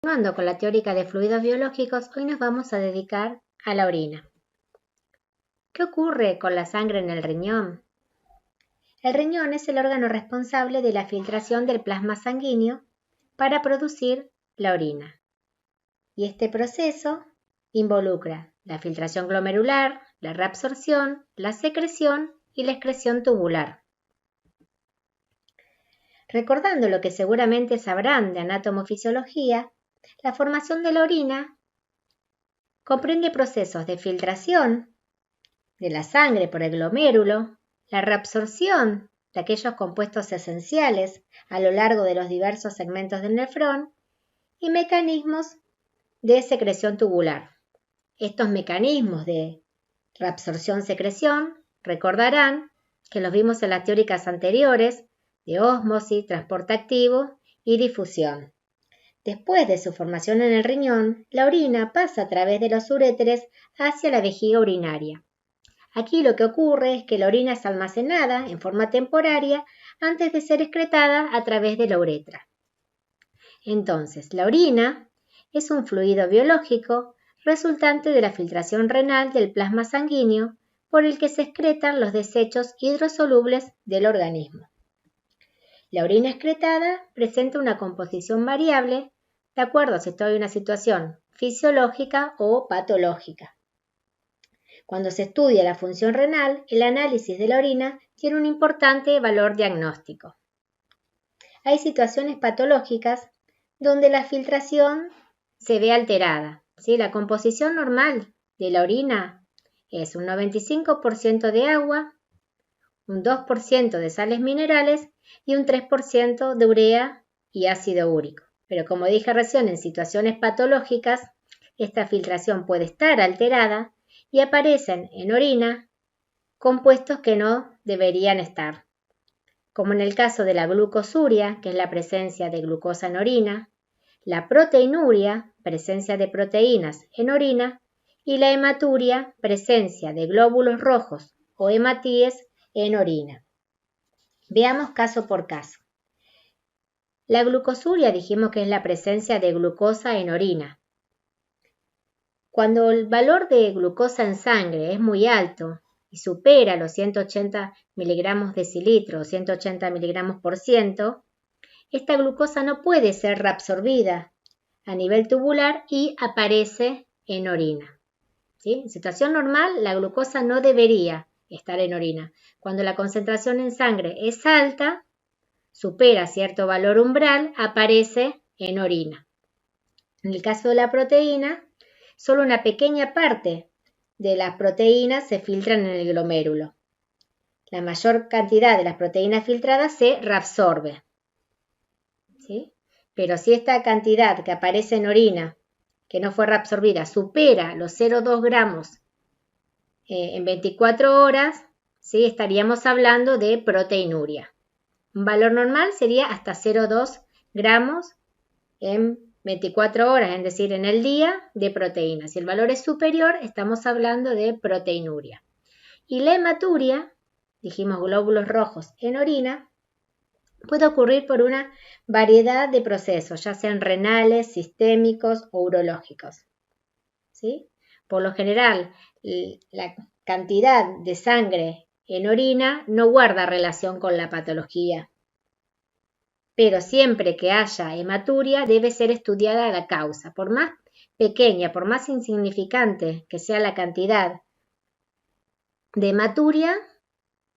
Continuando con la teórica de fluidos biológicos, hoy nos vamos a dedicar a la orina. ¿Qué ocurre con la sangre en el riñón? El riñón es el órgano responsable de la filtración del plasma sanguíneo para producir la orina. Y este proceso involucra la filtración glomerular, la reabsorción, la secreción y la excreción tubular. Recordando lo que seguramente sabrán de anatomofisiología, la formación de la orina comprende procesos de filtración de la sangre por el glomérulo, la reabsorción de aquellos compuestos esenciales a lo largo de los diversos segmentos del nefrón y mecanismos de secreción tubular. Estos mecanismos de reabsorción-secreción recordarán que los vimos en las teóricas anteriores de ósmosis, transporte activo y difusión. Después de su formación en el riñón, la orina pasa a través de los uréteres hacia la vejiga urinaria. Aquí lo que ocurre es que la orina es almacenada en forma temporaria antes de ser excretada a través de la uretra. Entonces, la orina es un fluido biológico resultante de la filtración renal del plasma sanguíneo por el que se excretan los desechos hidrosolubles del organismo. La orina excretada presenta una composición variable de acuerdo a si estoy en una situación fisiológica o patológica. Cuando se estudia la función renal, el análisis de la orina tiene un importante valor diagnóstico. Hay situaciones patológicas donde la filtración se ve alterada. ¿Sí? La composición normal de la orina es un 95% de agua, un 2% de sales minerales y un 3% de urea y ácido úrico. Pero como dije recién, en situaciones patológicas, esta filtración puede estar alterada y aparecen en orina compuestos que no deberían estar, como en el caso de la glucosuria, que es la presencia de glucosa en orina, la proteinuria, presencia de proteínas en orina, y la hematuria, presencia de glóbulos rojos o hematíes en orina. Veamos caso por caso. La glucosuria dijimos que es la presencia de glucosa en orina. Cuando el valor de glucosa en sangre es muy alto y supera los 180 miligramos decilitro o 180 miligramos por ciento, esta glucosa no puede ser reabsorbida a nivel tubular y aparece en orina. ¿Sí? En situación normal, la glucosa no debería estar en orina. Cuando la concentración en sangre es alta, supera cierto valor umbral, aparece en orina. En el caso de la proteína, solo una pequeña parte de las proteínas se filtran en el glomérulo. La mayor cantidad de las proteínas filtradas se reabsorbe. ¿Sí? Pero si esta cantidad que aparece en orina, que no fue reabsorbida, supera los 0,2 gramos en 24 horas, ¿sí? Estaríamos hablando de proteinuria. Un valor normal sería hasta 0,2 gramos en 24 horas, es decir, en el día, de proteína. Si el valor es superior, estamos hablando de proteinuria. Y la hematuria, dijimos glóbulos rojos en orina, puede ocurrir por una variedad de procesos, ya sean renales, sistémicos o urológicos. ¿Sí? Por lo general, la cantidad de sangre en orina no guarda relación con la patología. Pero siempre que haya hematuria debe ser estudiada la causa. Por más pequeña, por más insignificante que sea la cantidad de hematuria,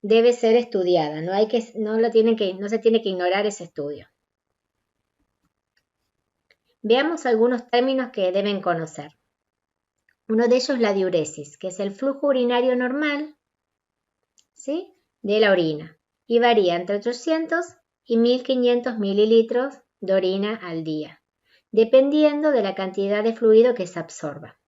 debe ser estudiada. No se tiene que ignorar ese estudio. Veamos algunos términos que deben conocer. Uno de ellos es la diuresis, que es el flujo urinario normal, ¿sí?, de la orina y varía entre 800 y 1500 mililitros de orina al día, dependiendo de la cantidad de fluido que se absorba.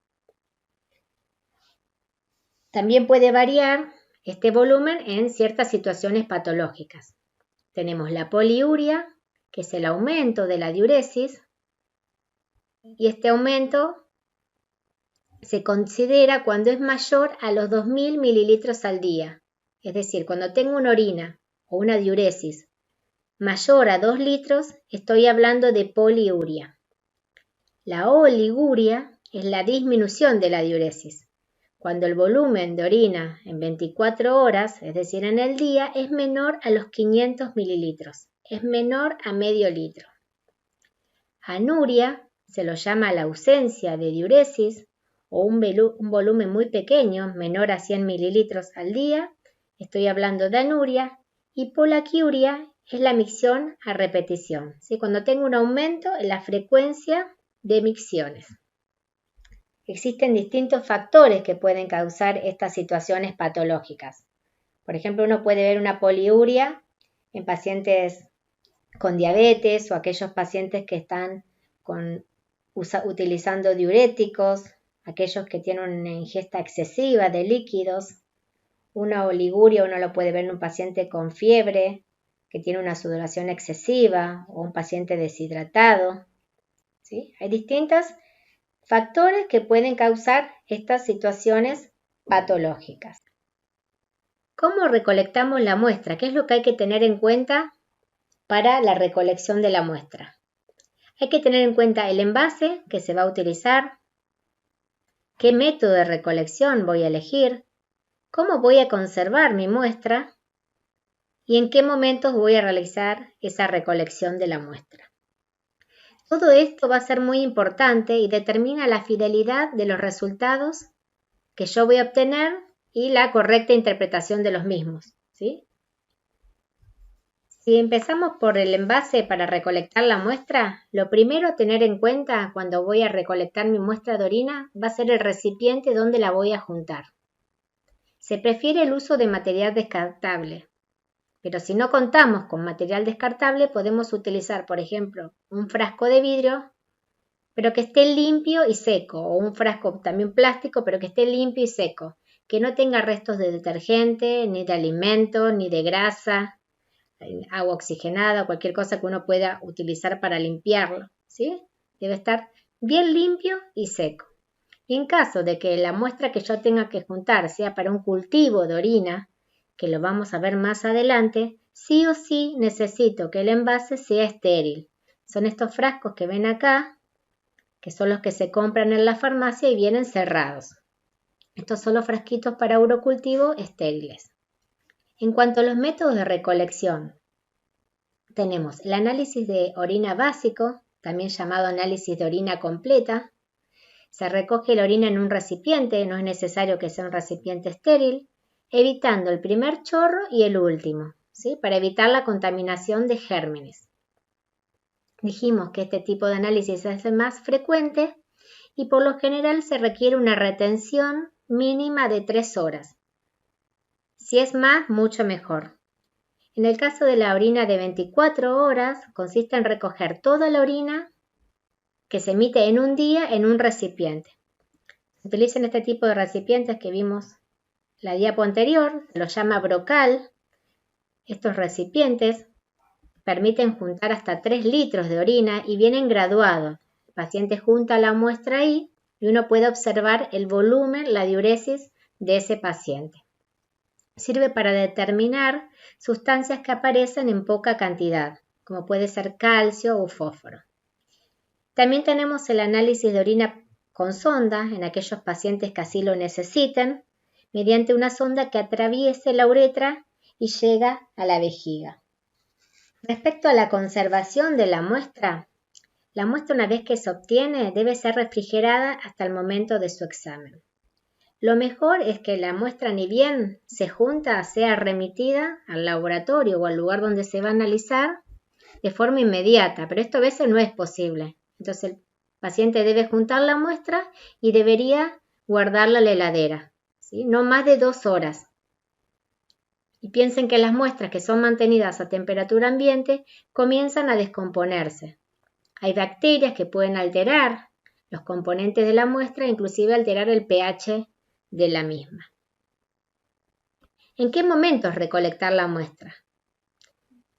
También puede variar este volumen en ciertas situaciones patológicas. Tenemos la poliuria, que es el aumento de la diuresis, y este aumento se considera cuando es mayor a los 2000 mililitros al día. Es decir, cuando tengo una orina o una diuresis mayor a 2 litros, estoy hablando de poliuria. La oliguria es la disminución de la diuresis, cuando el volumen de orina en 24 horas, es decir, en el día, es menor a los 500 mililitros, es menor a medio litro. Anuria se lo llama la ausencia de diuresis o un volumen muy pequeño, menor a 100 mililitros al día, estoy hablando de anuria, y polaquiuria es la micción a repetición, ¿sí? Cuando tengo un aumento en la frecuencia de micciones. Existen distintos factores que pueden causar estas situaciones patológicas. Por ejemplo, uno puede ver una poliuria en pacientes con diabetes o aquellos pacientes que están utilizando diuréticos, aquellos que tienen una ingesta excesiva de líquidos. Una oliguria uno lo puede ver en un paciente con fiebre, que tiene una sudoración excesiva, o un paciente deshidratado, ¿sí? Hay distintos factores que pueden causar estas situaciones patológicas. ¿Cómo recolectamos la muestra? ¿Qué es lo que hay que tener en cuenta para la recolección de la muestra? Hay que tener en cuenta el envase que se va a utilizar, qué método de recolección voy a elegir, cómo voy a conservar mi muestra y en qué momentos voy a realizar esa recolección de la muestra. Todo esto va a ser muy importante y determina la fidelidad de los resultados que yo voy a obtener y la correcta interpretación de los mismos, ¿sí? Si empezamos por el envase para recolectar la muestra, lo primero a tener en cuenta cuando voy a recolectar mi muestra de orina va a ser el recipiente donde la voy a juntar. Se prefiere el uso de material descartable, pero si no contamos con material descartable podemos utilizar, por ejemplo, un frasco de vidrio, pero que esté limpio y seco, o un frasco también plástico, pero que esté limpio y seco, que no tenga restos de detergente, ni de alimento, ni de grasa, agua oxigenada, cualquier cosa que uno pueda utilizar para limpiarlo, ¿sí? Debe estar bien limpio y seco. Y en caso de que la muestra que yo tenga que juntar sea para un cultivo de orina, que lo vamos a ver más adelante, sí o sí necesito que el envase sea estéril. Son estos frascos que ven acá, que son los que se compran en la farmacia y vienen cerrados. Estos son los frasquitos para urocultivo estériles. En cuanto a los métodos de recolección, tenemos el análisis de orina básico, también llamado análisis de orina completa. Se recoge la orina en un recipiente, no es necesario que sea un recipiente estéril, evitando el primer chorro y el último, ¿sí? Para evitar la contaminación de gérmenes. Dijimos que este tipo de análisis es el más frecuente y por lo general se requiere una retención mínima de 3 horas. Si es más, mucho mejor. En el caso de la orina de 24 horas, consiste en recoger toda la orina que se emite en un día en un recipiente. Se utilizan este tipo de recipientes que vimos la diapo anterior, se los llama brocal. Estos recipientes permiten juntar hasta 3 litros de orina y vienen graduados. El paciente junta la muestra ahí y uno puede observar el volumen, la diuresis de ese paciente. Sirve para determinar sustancias que aparecen en poca cantidad, como puede ser calcio o fósforo. También tenemos el análisis de orina con sonda en aquellos pacientes que así lo necesiten, mediante una sonda que atraviese la uretra y llega a la vejiga. Respecto a la conservación de la muestra una vez que se obtiene debe ser refrigerada hasta el momento de su examen. Lo mejor es que la muestra ni bien se junta sea remitida al laboratorio o al lugar donde se va a analizar de forma inmediata, pero esto a veces no es posible. Entonces el paciente debe juntar la muestra y debería guardarla en la heladera, ¿sí? No más de 2 horas. Y piensen que las muestras que son mantenidas a temperatura ambiente comienzan a descomponerse. Hay bacterias que pueden alterar los componentes de la muestra, inclusive alterar el pH de la misma. ¿En qué momentos recolectar la muestra?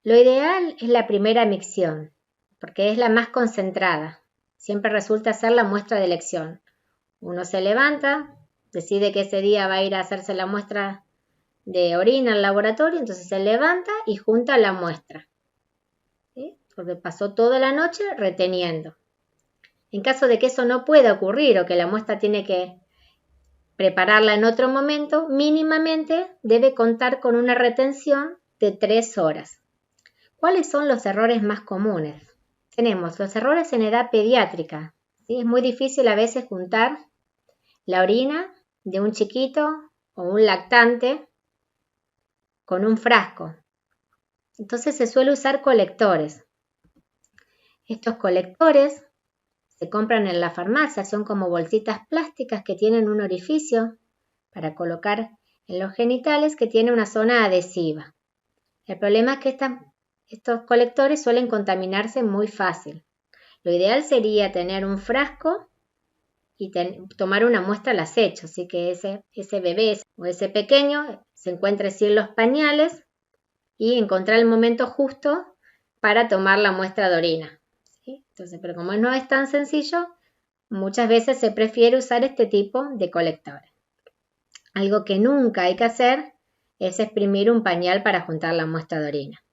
Lo ideal es la primera micción, porque es la más concentrada. Siempre resulta ser la muestra de elección. Uno se levanta, decide que ese día va a ir a hacerse la muestra de orina al laboratorio, entonces se levanta y junta la muestra, ¿sí? Porque pasó toda la noche reteniendo. En caso de que eso no pueda ocurrir o que la muestra tiene que prepararla en otro momento, mínimamente debe contar con una retención de 3 horas. ¿Cuáles son los errores más comunes? Tenemos los errores en edad pediátrica. ¿Sí? Es muy difícil a veces juntar la orina de un chiquito o un lactante con un frasco. Entonces se suele usar colectores. Estos colectores se compran en la farmacia, son como bolsitas plásticas que tienen un orificio para colocar en los genitales que tiene una zona adhesiva. El problema es que estos colectores suelen contaminarse muy fácil. Lo ideal sería tener un frasco y tomar una muestra al acecho, así que ese bebé o ese pequeño se encuentre sin los pañales y encontrar el momento justo para tomar la muestra de orina. ¿Sí? Entonces, pero como no es tan sencillo, muchas veces se prefiere usar este tipo de colectores. Algo que nunca hay que hacer es exprimir un pañal para juntar la muestra de orina.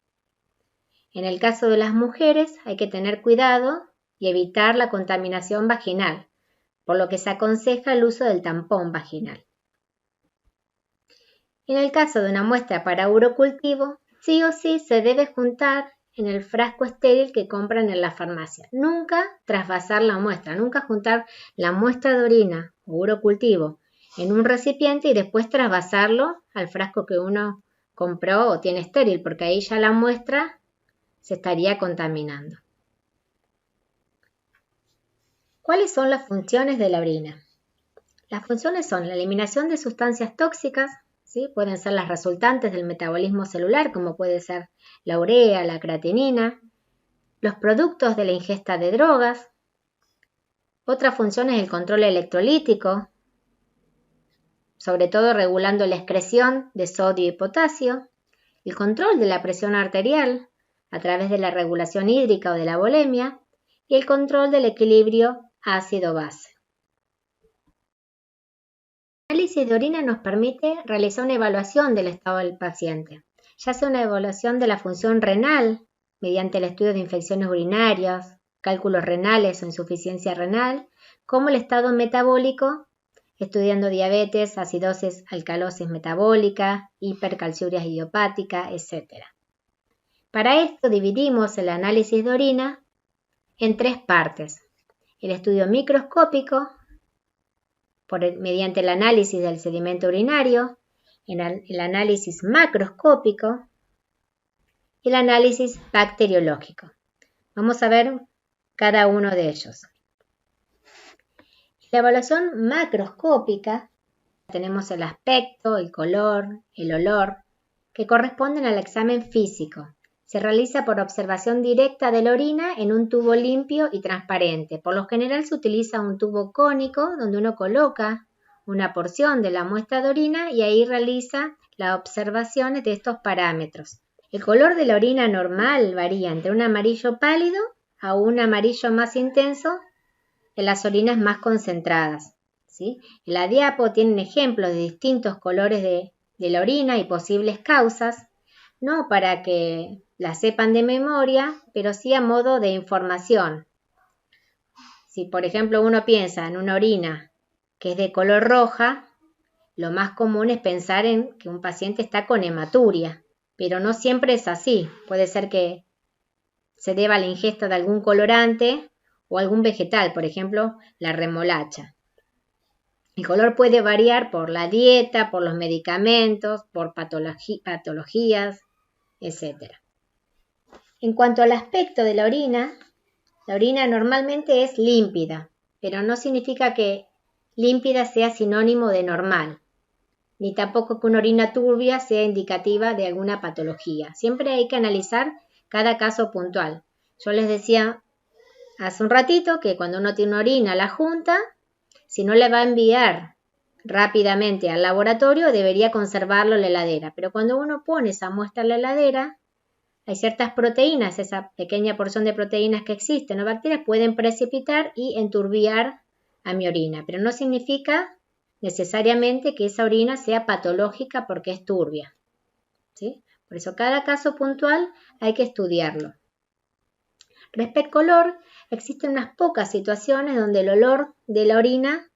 En el caso de las mujeres hay que tener cuidado y evitar la contaminación vaginal, por lo que se aconseja el uso del tampón vaginal. En el caso de una muestra para urocultivo, sí o sí se debe juntar en el frasco estéril que compran en la farmacia. Nunca trasvasar la muestra, nunca juntar la muestra de orina o urocultivo en un recipiente y después trasvasarlo al frasco que uno compró o tiene estéril, porque ahí ya la muestra se estaría contaminando. ¿Cuáles son las funciones de la orina? Las funciones son la eliminación de sustancias tóxicas, ¿sí? Pueden ser las resultantes del metabolismo celular, como puede ser la urea, la creatinina, los productos de la ingesta de drogas. Otra función es el control electrolítico, sobre todo regulando la excreción de sodio y potasio, el control de la presión arterial a través de la regulación hídrica o de la volemia y el control del equilibrio ácido-base. El análisis de orina nos permite realizar una evaluación del estado del paciente, ya sea una evaluación de la función renal mediante el estudio de infecciones urinarias, cálculos renales o insuficiencia renal, como el estado metabólico, estudiando diabetes, acidosis, alcalosis metabólica, hipercalciuria idiopática, etc. Para esto dividimos el análisis de orina en 3 partes. El estudio microscópico, mediante el análisis del sedimento urinario, el análisis macroscópico y el análisis bacteriológico. Vamos a ver cada uno de ellos. La evaluación macroscópica, tenemos el aspecto, el color, el olor, que corresponden al examen físico. Se realiza por observación directa de la orina en un tubo limpio y transparente. Por lo general se utiliza un tubo cónico donde uno coloca una porción de la muestra de orina y ahí realiza las observaciones de estos parámetros. El color de la orina normal varía entre un amarillo pálido a un amarillo más intenso en las orinas más concentradas. ¿Sí? En la diapo tienen ejemplos de distintos colores de la orina y posibles causas, no para que la sepan de memoria, pero sí a modo de información. Si por ejemplo uno piensa en una orina que es de color roja, lo más común es pensar en que un paciente está con hematuria, pero no siempre es así. Puede ser que se deba a la ingesta de algún colorante o algún vegetal, por ejemplo, la remolacha. El color puede variar por la dieta, por los medicamentos, por patologías, etc. En cuanto al aspecto de la orina normalmente es límpida, pero no significa que límpida sea sinónimo de normal, ni tampoco que una orina turbia sea indicativa de alguna patología. Siempre hay que analizar cada caso puntual. Yo les decía hace un ratito que cuando uno tiene una orina a la junta, si no le va a enviar rápidamente al laboratorio, debería conservarlo en la heladera. Pero cuando uno pone esa muestra en la heladera, hay ciertas proteínas, esa pequeña porción de proteínas que existen o bacterias pueden precipitar y enturbiar a mi orina. Pero no significa necesariamente que esa orina sea patológica porque es turbia. ¿Sí? Por eso cada caso puntual hay que estudiarlo. Respecto al color, existen unas pocas situaciones donde el olor de la orina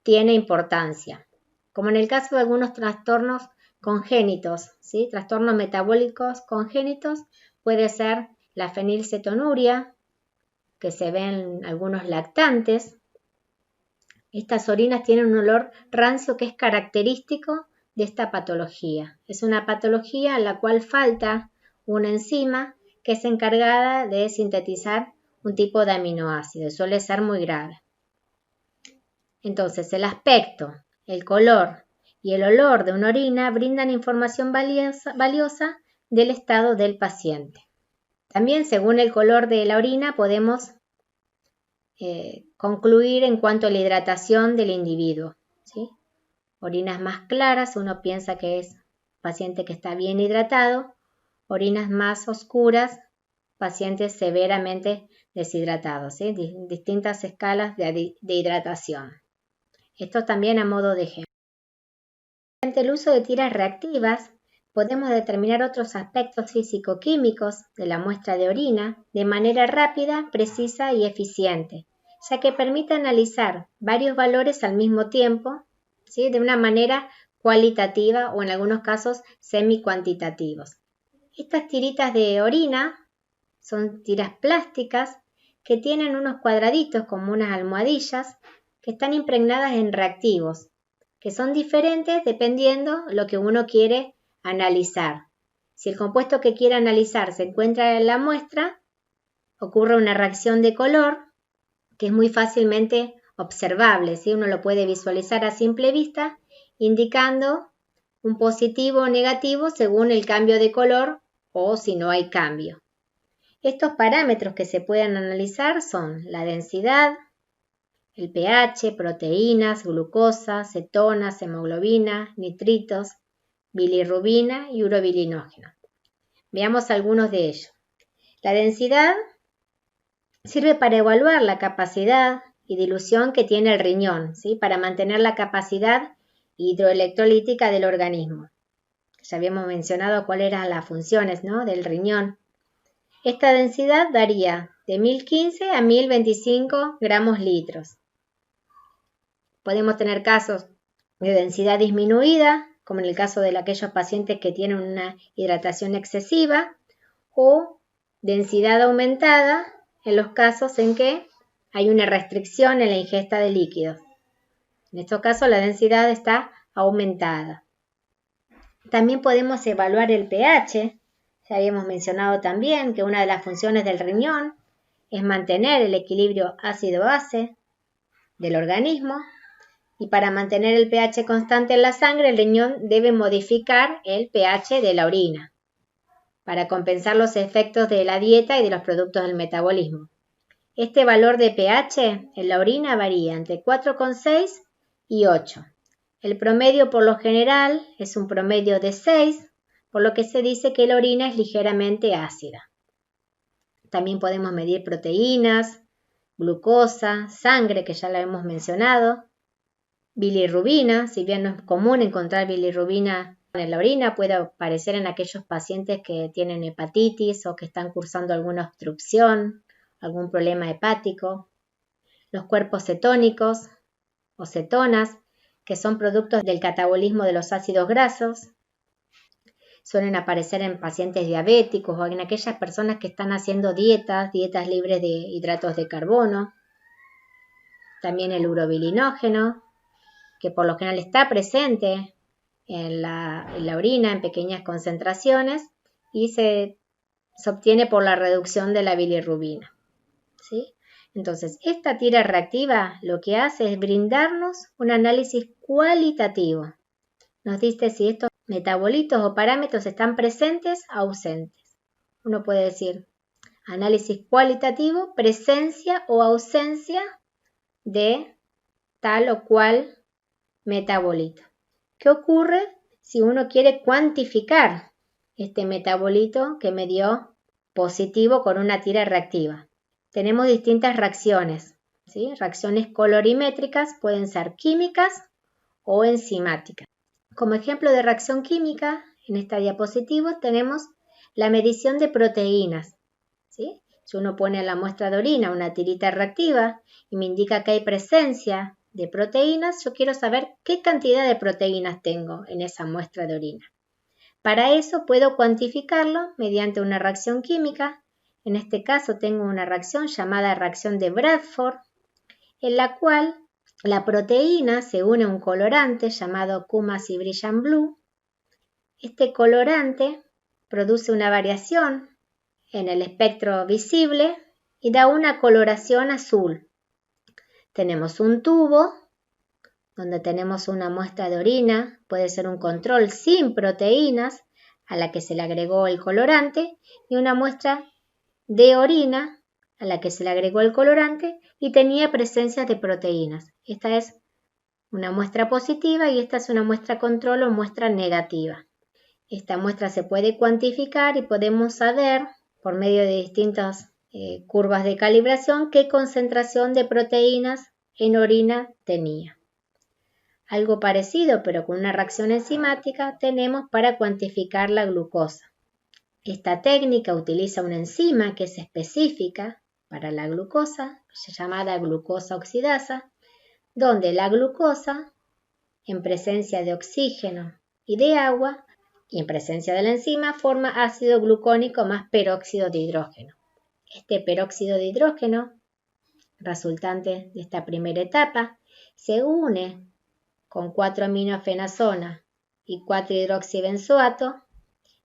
tiene importancia, como en el caso de algunos trastornos congénitos, ¿sí? Trastornos metabólicos congénitos, puede ser la fenilcetonuria, que se ve en algunos lactantes. Estas orinas tienen un olor rancio que es característico de esta patología. Es una patología en la cual falta una enzima que es encargada de sintetizar un tipo de aminoácido. Suele ser muy grave. Entonces, el aspecto, el color y el olor de una orina brindan información valiosa del estado del paciente. También, según el color de la orina, podemos concluir en cuanto a la hidratación del individuo, ¿sí? Orinas más claras, uno piensa que es paciente que está bien hidratado. Orinas más oscuras, pacientes severamente deshidratados, ¿sí? Distintas escalas de hidratación. Esto también a modo de ejemplo. Mediante el uso de tiras reactivas, podemos determinar otros aspectos físico-químicos de la muestra de orina de manera rápida, precisa y eficiente, ya que permite analizar varios valores al mismo tiempo, ¿sí? De una manera cualitativa o en algunos casos semi-cuantitativos. Estas tiritas de orina son tiras plásticas que tienen unos cuadraditos como unas almohadillas que están impregnadas en reactivos, que son diferentes dependiendo lo que uno quiere analizar. Si el compuesto que quiere analizar se encuentra en la muestra, ocurre una reacción de color que es muy fácilmente observable, ¿sí? Uno lo puede visualizar a simple vista, indicando un positivo o negativo según el cambio de color o si no hay cambio. Estos parámetros que se pueden analizar son la densidad, el pH, proteínas, glucosa, cetonas, hemoglobina, nitritos, bilirrubina y urobilinógeno. Veamos algunos de ellos. La densidad sirve para evaluar la capacidad y dilución que tiene el riñón, ¿sí? Para mantener la capacidad hidroelectrolítica del organismo. Ya habíamos mencionado cuáles eran las funciones, ¿no? Del riñón. Esta densidad varía de 1015 a 1025 gramos litros. Podemos tener casos de densidad disminuida, como en el caso de aquellos pacientes que tienen una hidratación excesiva, o densidad aumentada en los casos en que hay una restricción en la ingesta de líquidos. En estos casos la densidad está aumentada. También podemos evaluar el pH. Ya habíamos mencionado también que una de las funciones del riñón es mantener el equilibrio ácido-base del organismo. Y para mantener el pH constante en la sangre, el riñón debe modificar el pH de la orina para compensar los efectos de la dieta y de los productos del metabolismo. Este valor de pH en la orina varía entre 4,6 y 8. El promedio por lo general es un promedio de 6, por lo que se dice que la orina es ligeramente ácida. También podemos medir proteínas, glucosa, sangre, que ya la hemos mencionado, bilirrubina. Si bien no es común encontrar bilirrubina en la orina, puede aparecer en aquellos pacientes que tienen hepatitis o que están cursando alguna obstrucción, algún problema hepático. Los cuerpos cetónicos o cetonas, que son productos del catabolismo de los ácidos grasos, suelen aparecer en pacientes diabéticos o en aquellas personas que están haciendo dietas libres de hidratos de carbono. También el urobilinógeno, que por lo general está presente en la orina en pequeñas concentraciones y se obtiene por la reducción de la bilirrubina, ¿sí? Entonces, esta tira reactiva lo que hace es brindarnos un análisis cualitativo. Nos dice si estos metabolitos o parámetros están presentes o ausentes. Uno puede decir análisis cualitativo, presencia o ausencia de tal o cual metabolito. ¿Qué ocurre si uno quiere cuantificar este metabolito que me dio positivo con una tira reactiva? Tenemos distintas reacciones, ¿sí? Reacciones colorimétricas pueden ser químicas o enzimáticas. Como ejemplo de reacción química, en esta diapositiva tenemos la medición de proteínas, ¿sí? Si uno pone en la muestra de orina una tirita reactiva y me indica que hay presencia de proteínas, yo quiero saber qué cantidad de proteínas tengo en esa muestra de orina. Para eso puedo cuantificarlo mediante una reacción química. En este caso tengo una reacción llamada reacción de Bradford, en la cual la proteína se une a un colorante llamado Kumasi Brilliant Blue. Este colorante produce una variación en el espectro visible y da una coloración azul. Tenemos un tubo donde tenemos una muestra de orina, puede ser un control sin proteínas a la que se le agregó el colorante y una muestra de orina a la que se le agregó el colorante y tenía presencia de proteínas. Esta es una muestra positiva y esta es una muestra control o muestra negativa. Esta muestra se puede cuantificar y podemos saber por medio de distintas curvas de calibración qué concentración de proteínas en orina tenía. Algo parecido, pero con una reacción enzimática, tenemos para cuantificar la glucosa. Esta técnica utiliza una enzima que es específica para la glucosa, llamada glucosa oxidasa, donde la glucosa, en presencia de oxígeno y de agua, y en presencia de la enzima, forma ácido glucónico más peróxido de hidrógeno. Este peróxido de hidrógeno, resultante de esta primera etapa, se une con 4-aminofenazona y 4-hidroxibenzoato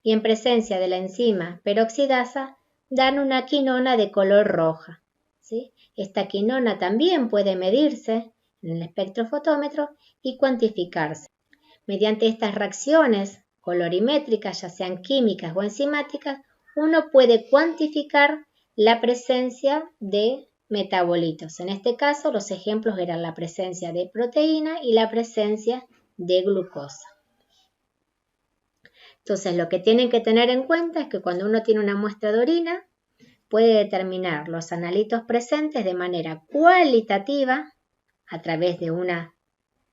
y en presencia de la enzima peroxidasa dan una quinona de color roja. ¿Sí? Esta quinona también puede medirse en el espectrofotómetro y cuantificarse. Mediante estas reacciones colorimétricas, ya sean químicas o enzimáticas, uno puede cuantificar la presencia de metabolitos. En este caso, los ejemplos eran la presencia de proteína y la presencia de glucosa. Entonces, lo que tienen que tener en cuenta es que cuando uno tiene una muestra de orina, puede determinar los analitos presentes de manera cualitativa a través de unas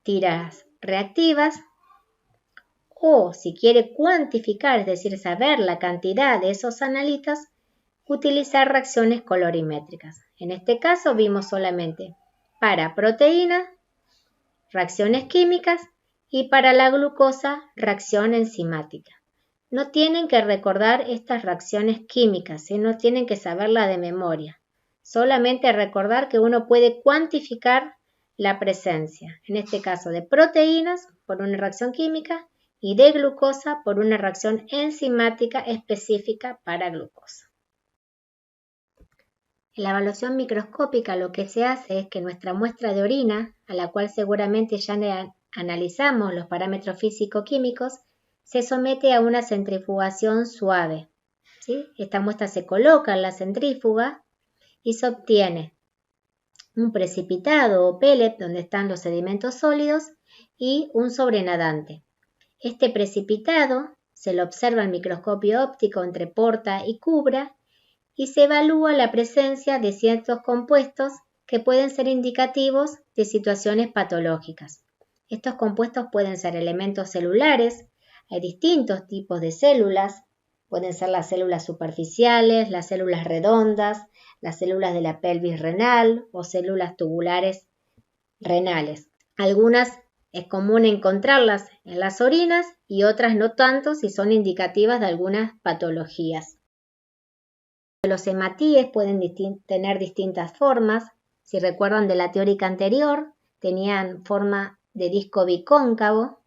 tiras reactivas, o si quiere cuantificar, es decir, saber la cantidad de esos analitos, utilizar reacciones colorimétricas. En este caso vimos solamente para proteínas, reacciones químicas y para la glucosa, reacción enzimática. No tienen que recordar estas reacciones químicas, no tienen que saberla de memoria. Solamente recordar que uno puede cuantificar la presencia, en este caso de proteínas por una reacción química y de glucosa por una reacción enzimática específica para glucosa. En la evaluación microscópica lo que se hace es que nuestra muestra de orina, a la cual seguramente ya analizamos los parámetros físico-químicos, se somete a una centrifugación suave. ¿Sí? Esta muestra se coloca en la centrífuga y se obtiene un precipitado o pellet donde están los sedimentos sólidos y un sobrenadante. Este precipitado se lo observa en microscopio óptico entre porta y cubra y se evalúa la presencia de ciertos compuestos que pueden ser indicativos de situaciones patológicas. Estos compuestos pueden ser elementos celulares, hay distintos tipos de células, pueden ser las células superficiales, las células redondas, las células de la pelvis renal o células tubulares renales. Algunas es común encontrarlas en las orinas y otras no tanto si son indicativas de algunas patologías. Los hematíes pueden tener distintas formas. Si recuerdan de la teórica anterior, tenían forma de disco bicóncavo.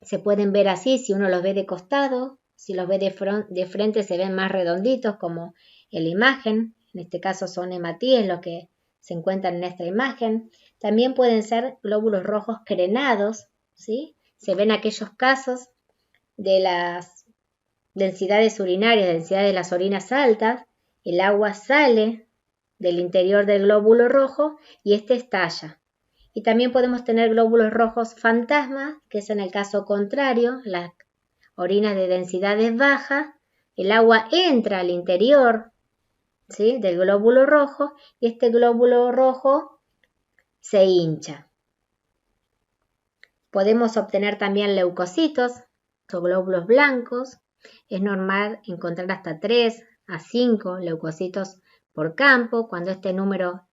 Se pueden ver así si uno los ve de costado. Si los ve de frente se ven más redonditos como en la imagen. En este caso son hematíes los que se encuentran en esta imagen. También pueden ser glóbulos rojos crenados, ¿sí? Se ven aquellos casos de las densidades urinarias, densidad de las orinas altas, el agua sale del interior del glóbulo rojo y este estalla. Y también podemos tener glóbulos rojos fantasmas, que es en el caso contrario, las orinas de densidades bajas, el agua entra al interior, ¿sí?, del glóbulo rojo y este glóbulo rojo se hincha. Podemos obtener también leucocitos o glóbulos blancos. Es normal encontrar hasta 3 a 5 leucocitos por campo. Cuando este número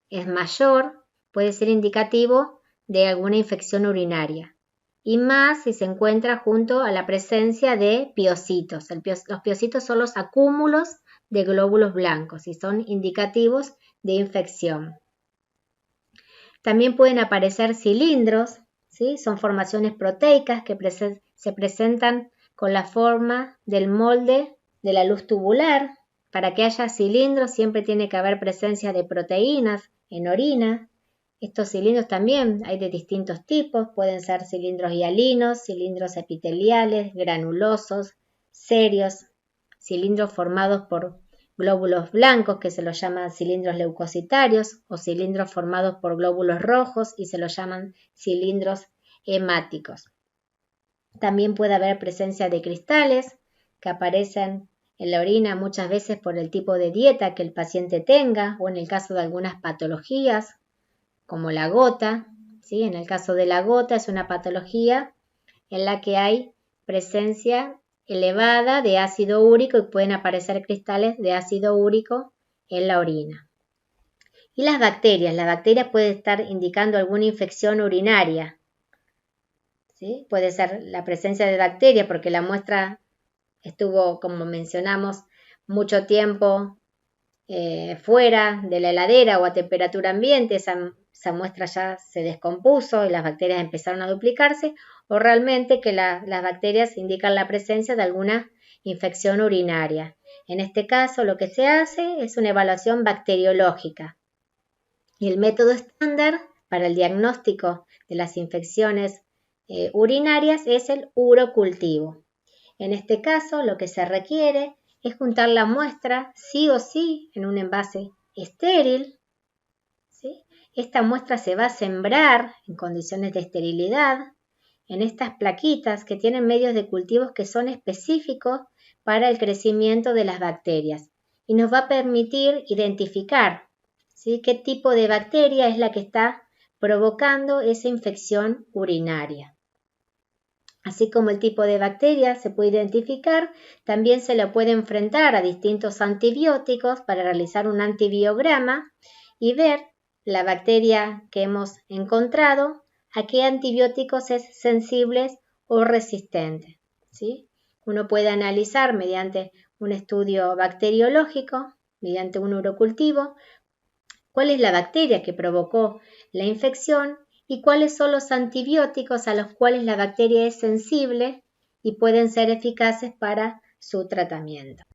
es mayor, puede ser indicativo de alguna infección urinaria. Y más si se encuentra junto a la presencia de piocitos. Los piocitos son los acúmulos de glóbulos blancos y son indicativos de infección. También pueden aparecer cilindros, ¿sí? Son formaciones proteicas que se presentan con la forma del molde de la luz tubular. Para que haya cilindros siempre tiene que haber presencia de proteínas en orina. Estos cilindros también hay de distintos tipos, pueden ser cilindros hialinos, cilindros epiteliales, granulosos, serios, cilindros formados por glóbulos blancos que se los llaman cilindros leucocitarios o cilindros formados por glóbulos rojos y se los llaman cilindros hemáticos. También puede haber presencia de cristales que aparecen en la orina muchas veces por el tipo de dieta que el paciente tenga o en el caso de algunas patologías como la gota, ¿sí? En el caso de la gota es una patología en la que hay presencia elevada de ácido úrico y pueden aparecer cristales de ácido úrico en la orina. Y las bacterias pueden estar indicando alguna infección urinaria, ¿sí? Puede ser la presencia de bacterias porque la muestra estuvo, como mencionamos, mucho tiempo fuera de la heladera o a temperatura ambiente, esa muestra ya se descompuso y las bacterias empezaron a duplicarse, o realmente que las bacterias indican la presencia de alguna infección urinaria. En este caso lo que se hace es una evaluación bacteriológica y el método estándar para el diagnóstico de las infecciones urinarias es el urocultivo. En este caso lo que se requiere es juntar la muestra sí o sí en un envase estéril, ¿sí? Esta muestra se va a sembrar en condiciones de esterilidad en estas plaquitas que tienen medios de cultivos que son específicos para el crecimiento de las bacterias y nos va a permitir identificar, ¿sí? Qué tipo de bacteria es la que está provocando esa infección urinaria. Así como el tipo de bacteria se puede identificar, también se le puede enfrentar a distintos antibióticos para realizar un antibiograma y ver la bacteria que hemos encontrado, a qué antibióticos es sensible o resistente, ¿sí? Uno puede analizar mediante un estudio bacteriológico, mediante un urocultivo, cuál es la bacteria que provocó la infección y cuáles son los antibióticos a los cuales la bacteria es sensible y pueden ser eficaces para su tratamiento.